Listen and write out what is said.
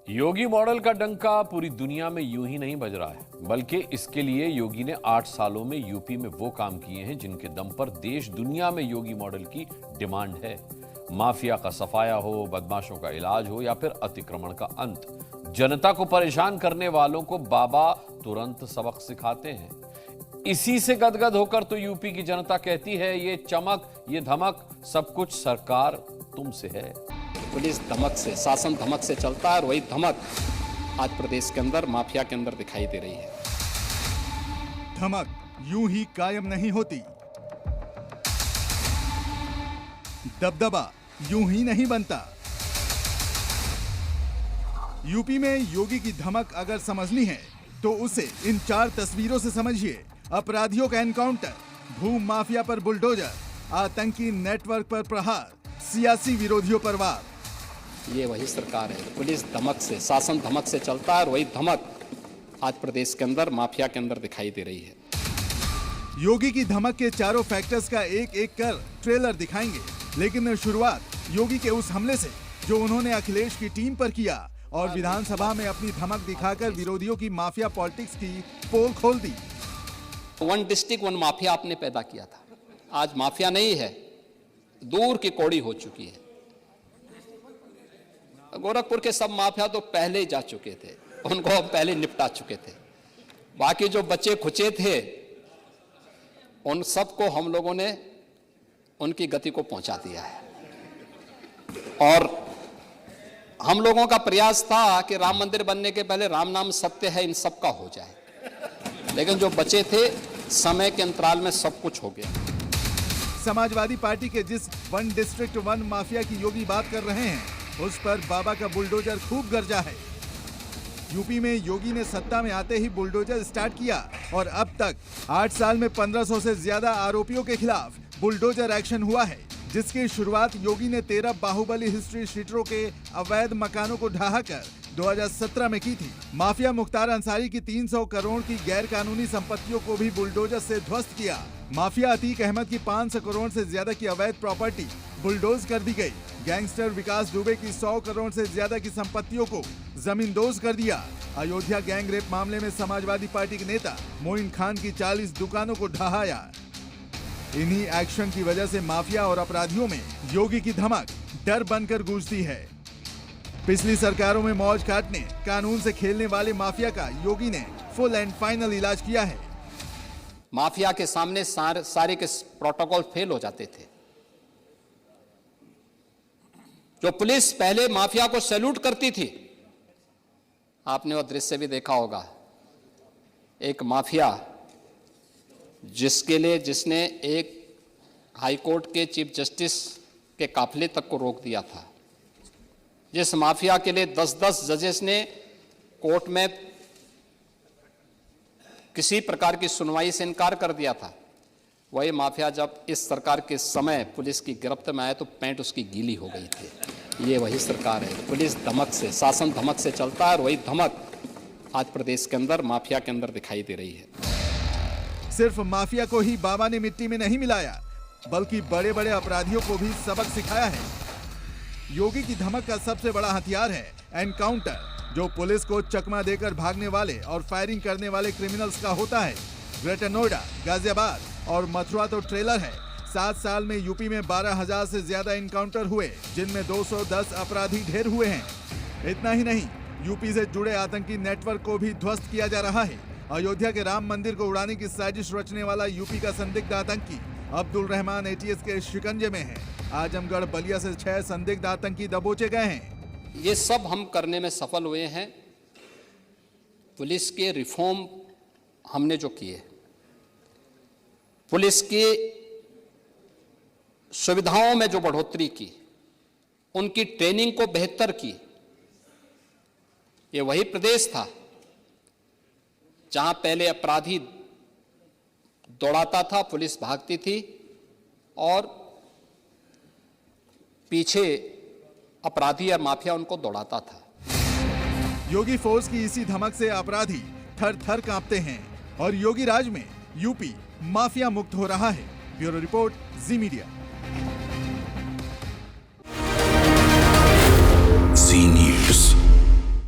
योगी model का डंका पूरी दुनिया में यूं ही नहीं बज रहा है, बल्कि इसके लिए योगी ने 8 सालों में यूपी में वो काम किए हैं जिनके दम पर देश दुनिया में योगी मॉडल की डिमांड है। माफिया का सफाया हो, बदमाशों का इलाज हो या फिर अतिक्रमण का अंत, जनता को परेशान करने वालों को बाबा तुरंत सबक सिखाते हैं। इसी से गदगद होकर तो यूपी की जनता कहती है, ये चमक, ये धमक, सब कुछ सरकार तुमसे है। पुलिस धमक से, शासन धमक से चलता है और वही धमक आज प्रदेश के अंदर माफिया के अंदर दिखाई दे रही है। धमक यूं ही कायम नहीं होती, दबदबा यूं ही नहीं बनता। यूपी में योगी की धमक अगर समझनी है तो उसे इन 4 तस्वीरों से समझिए। अपराधियों का एनकाउंटर, भूमि माफिया पर बुलडोजर, आतंकी नेटवर्क पर प्रहार, सियासी विरोधियों पर वार। ये वही सरकार है। पुलिस धमक से, शासन धमक से चलता है और वही धमक आज प्रदेश के अंदर माफिया के अंदर दिखाई दे रही है। योगी की धमक के चारों फैक्टर्स का एक एक कर ट्रेलर दिखाएंगे, लेकिन शुरुआत योगी के उस हमले से जो उन्होंने अखिलेश की टीम पर किया और विधानसभा में अपनी धमक दिखाकर विरोधियों की माफिया पॉलिटिक्स की पोल खोल दी। वन डिस्ट्रिक्ट वन माफिया आपने पैदा किया था, आज माफिया नहीं है, दूर की कौड़ी हो चुकी है। गोरखपुर के सब माफिया तो पहले ही जा चुके थे, उनको हम पहले निपटा चुके थे। बाकी जो बच्चे खुचे थे उन सबको हम लोगों ने उनकी गति को पहुंचा दिया है। और हम लोगों का प्रयास था कि राम मंदिर बनने के पहले राम नाम सत्य है इन सब का हो जाए, लेकिन जो बचे थे समय के अंतराल में सब कुछ हो गया। समाजवादी पार्टी के जिस वन डिस्ट्रिक्ट वन माफिया की योगी बात कर रहे हैं, उस पर बाबा का बुलडोजर खूब गरजा है। यूपी में योगी ने सत्ता में आते ही बुलडोजर स्टार्ट किया और अब तक 8 साल में 1500 से ज्यादा आरोपियों के खिलाफ बुलडोजर एक्शन हुआ है, जिसकी शुरुआत योगी ने 13 बाहुबली हिस्ट्री शीटरों के अवैध मकानों को ढहाकर 2017 में की थी। माफिया मुख्तार अंसारी की 300 करोड़ की गैर कानूनी संपत्तियों को भी बुलडोजर से ध्वस्त किया। माफिया अतीक अहमद की 500 करोड़ से ज्यादा की अवैध प्रॉपर्टी बुलडोज कर दी गई। गैंगस्टर विकास दुबे की 100 करोड़ से ज्यादा की संपत्तियों को जमींदोज कर दिया। अयोध्या गैंग रेप मामले में समाजवादी पार्टी के नेता मोइन खान की 40 दुकानों को ढहाया। इन्हीं एक्शन की वजह से माफिया और अपराधियों में योगी की धमक डर बनकर गूंजती है। पिछली सरकारों में मौज काटने, कानून से खेलने वाले माफिया का योगी ने फुल एंड फाइनल इलाज किया है। माफिया के सामने सारे के प्रोटोकॉल फेल हो जाते थे। जो पुलिस पहले माफिया को सैल्यूट करती थी, आपने वो दृश्य भी देखा होगा। एक माफिया जिसने एक हाई कोर्ट के चीफ जस्टिस के काफिले तक को रोक दिया था, जिस माफिया के लिए 10-10 जजेस ने कोर्ट में किसी प्रकार की सुनवाई से इनकार कर दिया था, वही माफिया जब इस सरकार के समय पुलिस की गिरफ्त में आया तो पैंट उसकी गीली हो गई थी। ये वही सरकार है। पुलिस धमक से, शासन धमक से चलता है और वही धमक आज प्रदेश के अंदर माफिया के अंदर दिखाई दे रही है। सिर्फ माफिया को ही बाबा ने मिट्टी में नहीं मिलाया, बल्कि बड़े बड़े अपराधियों को भी सबक सिखाया है। योगी की धमक का सबसे बड़ा हथियार है एनकाउंटर, जो पुलिस को चकमा देकर भागने वाले और फायरिंग करने वाले क्रिमिनल्स का होता है। ग्रेटर नोएडा, गाजियाबाद और मथुरा तो ट्रेलर है। 7 साल में यूपी में 12,000 से ज्यादा एनकाउंटर हुए, जिनमें 210 अपराधी ढेर हुए हैं। इतना ही नहीं, यूपी से जुड़े आतंकी नेटवर्क को भी ध्वस्त किया जा रहा है। अयोध्या के राम मंदिर को उड़ाने की साजिश रचने वाला यूपी का संदिग्ध आतंकी अब्दुल रहमान ATS के शिकंजे में है। आजमगढ़, बलिया से 6 संदिग्ध आतंकी दबोचे गए हैं। ये सब हम करने में सफल हुए हैं। पुलिस के रिफॉर्म हमने जो किए, पुलिस की सुविधाओं में जो बढ़ोतरी की, उनकी ट्रेनिंग को बेहतर की, ये वही प्रदेश था जहां पहले अपराधी दौड़ाता था, पुलिस भागती थी और पीछे अपराधी या माफिया उनको दौड़ाता था। योगी फोर्स की इसी धमक से अपराधी थर थर कांपते हैं और योगी राज में यूपी माफिया मुक्त हो रहा है। ब्यूरो रिपोर्ट, जी मीडिया।